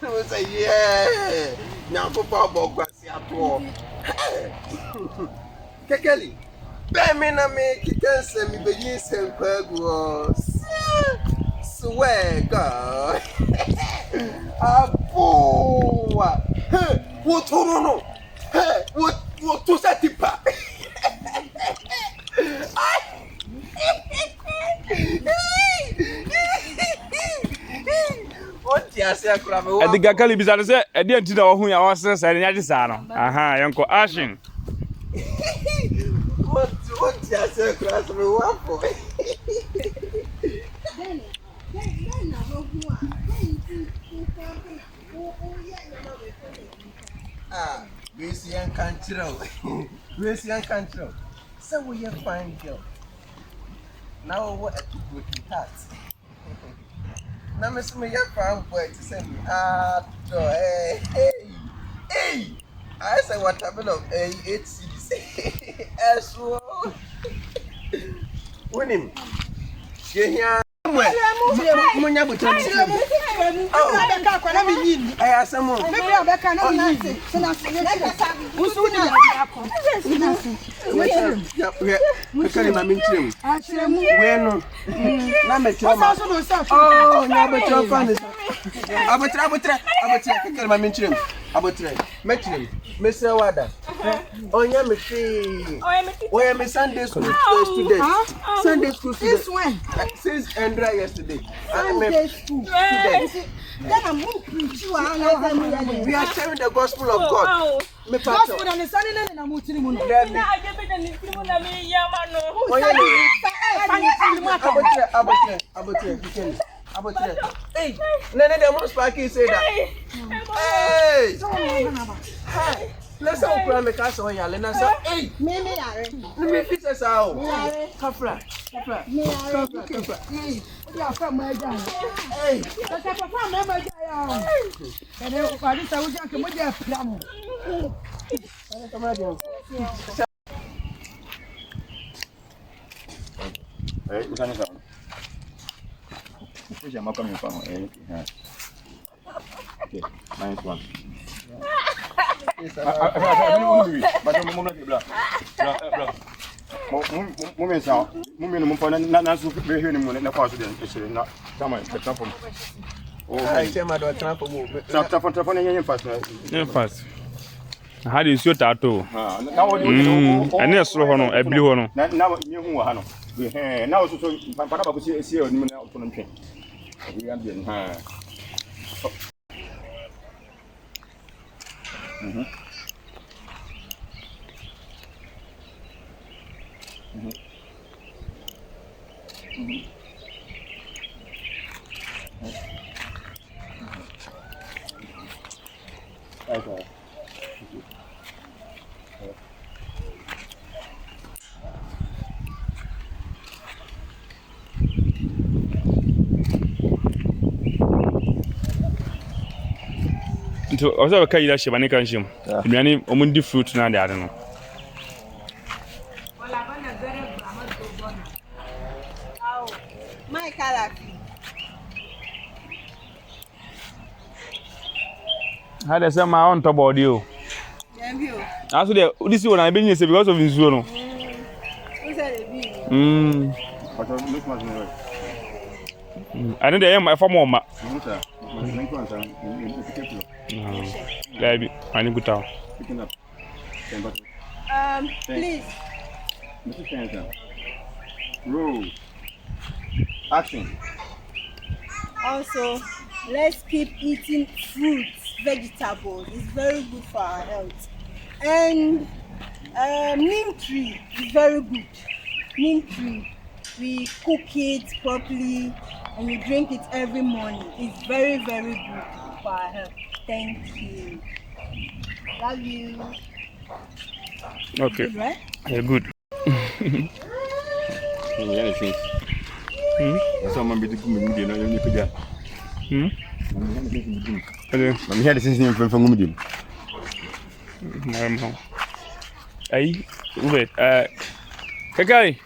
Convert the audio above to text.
We say, yeah. Now, Papa Bogasi at all. Kekeli. Bemina me, Kikan send me the years and Pagos. Swear, God. Apo. What to what to set it back? At the Gakali Bizarre said, I didn't know who I was saying. Aha, Uncle Ashin. What you say, class me one for? Ah, we see young country. We see young country. So we have fine girl. Now what a broken heart. Now Miss me your fine boy to send me. Hey. I say what happened of 8 cities. As well. Winning. Yeah. Munya buta mi. Oh, I ask someone. Maybe I can not say. Who's soon as we can imagine. When na me choma. Oh, na me choma. Abutre. Can imagine. Abutre. Metrim. Mr. Wada. Onya me see. Oya me Sunday school student. Sunday school student. This one. Since Andrea yesterday. Sunday school. Then I'm preaching. We are sharing the gospel of God. Gospel and the Sunday and I'm moving on. Hey, none of them most parking say that. Hey, let's all pray make us all yell. Let's say, hey, Me, fit us out. Kafra. yeah, from my dad. Hey, That's a from my dad. And then I just I would come with your plan. come on. Hey, what's on the Which am I coming from? Okay, nice one. But I'm not blah. Moment now, moment, not so very human in the past. Not someone to come from. Oh, I tell my daughter for move. Fast. How do you shoot that too? And yes, Rohono, a blue one. Now, you know, now, so Papa could see you now from the we are being her. Okay. So, also, can you share any consume? You mean, omundi fruit na there, no? My color. How does my own top body? As this one I've been using because of this one. I know they are my former. Baby, I need to go. Please. Mr. Spencer. Roll. Action. Also, let's keep eating fruits, vegetables. It's very good for our health. And neem tree is very good. Neem tree, we cook it properly and we drink it every morning. It's very, very good for our health. Thank you. Love you. Okay. Good, right? Yeah, good. Someone be the good, you know, you need to get. I'm here since you from Mudim. Hey, wait. Kakari.